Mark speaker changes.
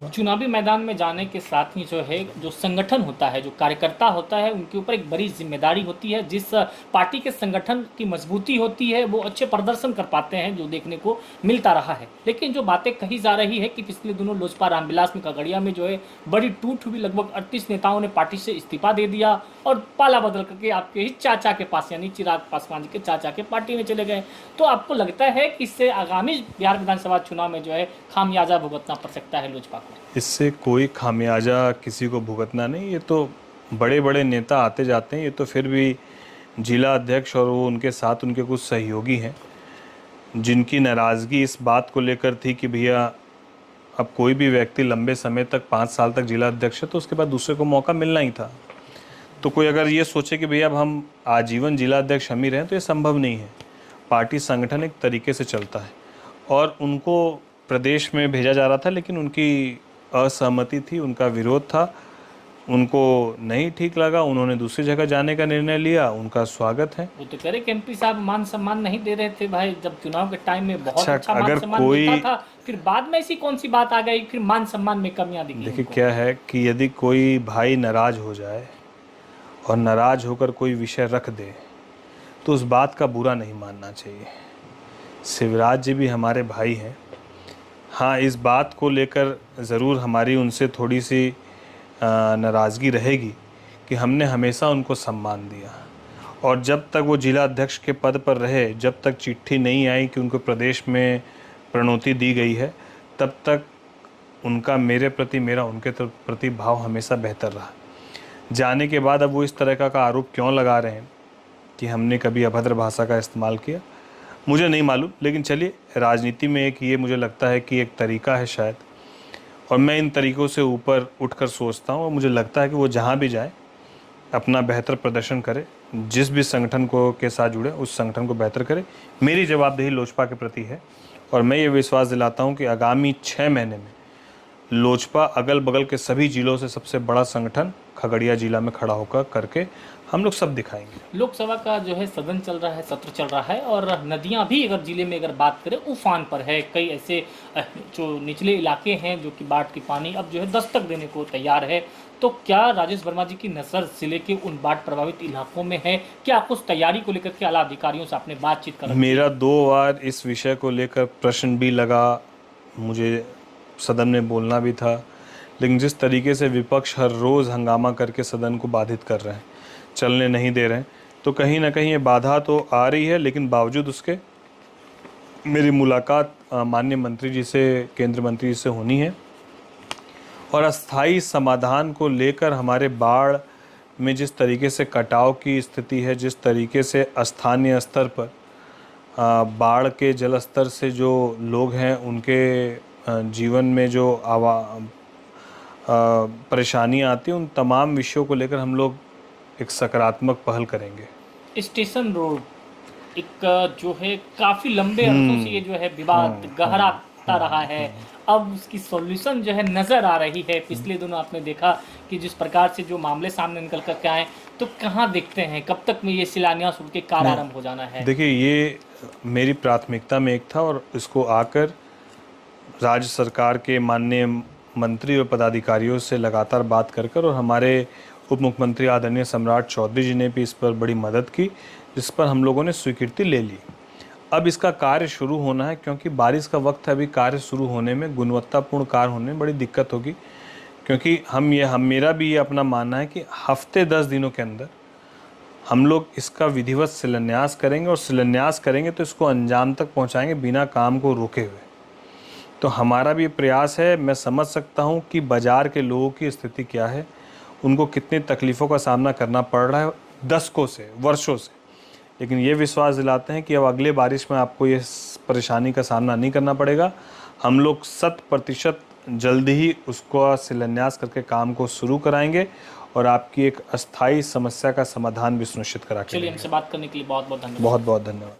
Speaker 1: चुनावी मैदान में जाने के साथ ही जो है जो संगठन होता है, जो कार्यकर्ता होता है, उनके ऊपर एक बड़ी जिम्मेदारी होती है। जिस पार्टी के संगठन की मजबूती होती है वो अच्छे प्रदर्शन कर पाते हैं, जो देखने को मिलता रहा है। लेकिन जो बातें कही जा रही है कि पिछले दिनों लोजपा रामविलास में खगड़िया में जो है बड़ी टूट हुई, लगभग 38 नेताओं ने पार्टी से इस्तीफा दे दिया और पाला बदल करके आपके ही चाचा के पास, यानी चिराग पासवान जी के चाचा के पार्टी में चले गए। तो आपको लगता है कि इससे आगामी बिहार विधानसभा चुनाव में जो है खामियाजा भुगतना पड़ सकता है लोजपा को?
Speaker 2: इससे कोई खामियाजा किसी को भुगतना नहीं। ये तो बड़े बड़े नेता आते जाते हैं, ये तो फिर भी जिला अध्यक्ष और वो उनके साथ उनके कुछ सहयोगी हैं जिनकी नाराज़गी इस बात को लेकर थी कि भैया अब कोई भी व्यक्ति लंबे समय तक 5 साल तक जिला अध्यक्ष है तो उसके बाद दूसरे को मौका मिलना ही था। तो कोई अगर ये सोचे कि भैया अब हम आजीवन जिला अध्यक्ष हम ही रहें तो ये संभव नहीं है। पार्टी संगठन एक तरीके से चलता है और उनको प्रदेश में भेजा जा रहा था, लेकिन उनकी असहमति थी, उनका विरोध था, उनको नहीं ठीक लगा, उन्होंने दूसरी जगह जाने का निर्णय लिया। उनका स्वागत है।
Speaker 1: वो तो कह रहे कि एमपी साहब मान सम्मान नहीं दे रहे थे भाई, जब चुनाव के टाइम में बहुत अच्छा मान
Speaker 2: अगर
Speaker 1: सम्मान
Speaker 2: कोई
Speaker 1: मिलता था, फिर बाद में ऐसी कौन सी बात आ गई, फिर मान सम्मान में कमियां दिखी?
Speaker 2: देखिए क्या है कि यदि कोई भाई नाराज हो जाए और नाराज होकर कोई विषय रख दे तो उस बात का बुरा नहीं मानना चाहिए। शिवराज जी भी हमारे भाई हैं। हाँ, इस बात को लेकर ज़रूर हमारी उनसे थोड़ी सी नाराज़गी रहेगी कि हमने हमेशा उनको सम्मान दिया और जब तक वो जिला अध्यक्ष के पद पर रहे, जब तक चिट्ठी नहीं आई कि उनको प्रदेश में प्रणोति दी गई है, तब तक उनका मेरे प्रति, मेरा उनके प्रति भाव हमेशा बेहतर रहा। जाने के बाद अब वो इस तरह का आरोप क्यों लगा रहे हैं कि हमने कभी अभद्र भाषा का इस्तेमाल किया, मुझे नहीं मालूम। लेकिन चलिए, राजनीति में एक ये मुझे लगता है कि एक तरीका है शायद, और मैं इन तरीक़ों से ऊपर उठकर सोचता हूँ और मुझे लगता है कि वो जहाँ भी जाए अपना बेहतर प्रदर्शन करे, जिस भी संगठन को के साथ जुड़े उस संगठन को बेहतर करे। मेरी जवाबदेही लोजपा के प्रति है और मैं ये विश्वास दिलाता हूँ कि आगामी 6 महीने में लोजपा अगल बगल के सभी जिलों से सबसे बड़ा संगठन खगड़िया जिला में खड़ा होकर करके हम लोग सब दिखाएंगे।
Speaker 1: लोकसभा का जो है सदन चल रहा है, सत्र चल रहा है और नदियां भी अगर जिले में अगर बात करें उफान पर है। कई ऐसे जो निचले इलाके हैं जो कि बाढ़ की पानी अब जो है दस्तक देने को तैयार है। तो क्या राजेश वर्मा जी की नज़र जिले के उन बाढ़ प्रभावित इलाकों में है? क्या उस तैयारी को लेकर के आला अधिकारियों से आपने बातचीत कर?
Speaker 2: मेरा 2 बार इस विषय को लेकर प्रश्न भी लगा, मुझे सदन में बोलना भी था, लेकिन जिस तरीके से विपक्ष हर रोज़ हंगामा करके सदन को बाधित कर रहे हैं, चलने नहीं दे रहे हैं, तो कहीं ना कहीं ये बाधा तो आ रही है। लेकिन बावजूद उसके मेरी मुलाकात माननीय मंत्री जी से, केंद्रीय मंत्री जी से होनी है और अस्थाई समाधान को लेकर हमारे बाढ़ में जिस तरीके से कटाव की स्थिति है, जिस तरीके से स्थानीय स्तर पर बाढ़ के जल स्तर से जो लोग हैं उनके जीवन में जो परेशानियाँ आती हैं, उन तमाम विषयों को लेकर हम लोग एक सकारात्मक पहल करेंगे।
Speaker 1: स्टेशन रोड एक जो है काफ़ी लंबे अरसों से ये जो है विवाद गहराता रहा है, अब उसकी सॉल्यूशन जो है नज़र आ रही है। पिछले दिनों आपने देखा कि जिस प्रकार से जो मामले सामने निकल कर के आए, तो कहाँ देखते हैं कब तक में ये शिलान्यास उनके कार्य आरंभ हो जाना है?
Speaker 2: देखिए, ये मेरी प्राथमिकता में एक था और इसको आकर राज्य सरकार के माननीय मंत्री और पदाधिकारियों से लगातार बात कर और हमारे उप मुख्यमंत्री आदरणीय सम्राट चौधरी जी ने भी इस पर बड़ी मदद की, जिस पर हम लोगों ने स्वीकृति ले ली। अब इसका कार्य शुरू होना है, क्योंकि बारिश का वक्त है। अभी कार्य शुरू होने में, गुणवत्तापूर्ण कार्य होने में बड़ी दिक्कत होगी, क्योंकि मेरा भी ये अपना मानना है कि हफ्ते 10 दिनों के अंदर हम लोग इसका विधिवत शिलान्यास करेंगे और शिलान्यास करेंगे तो इसको अंजाम तक पहुँचाएँगे बिना काम को रोके हुए। तो हमारा भी प्रयास है। मैं समझ सकता हूँ कि बाज़ार के लोगों की स्थिति क्या है, उनको कितनी तकलीफ़ों का सामना करना पड़ रहा है दशकों से, वर्षों से, लेकिन ये विश्वास दिलाते हैं कि अब अगले बारिश में आपको ये परेशानी का सामना नहीं करना पड़ेगा। हम लोग 100% जल्दी ही उसको शिलान्यास करके काम को शुरू कराएंगे और आपकी एक अस्थायी समस्या का समाधान भी सुनिश्चित करा के।
Speaker 1: चलिए, हमसे बात करने के लिए बहुत बहुत धन्यवाद।
Speaker 2: बहुत बहुत धन्यवाद।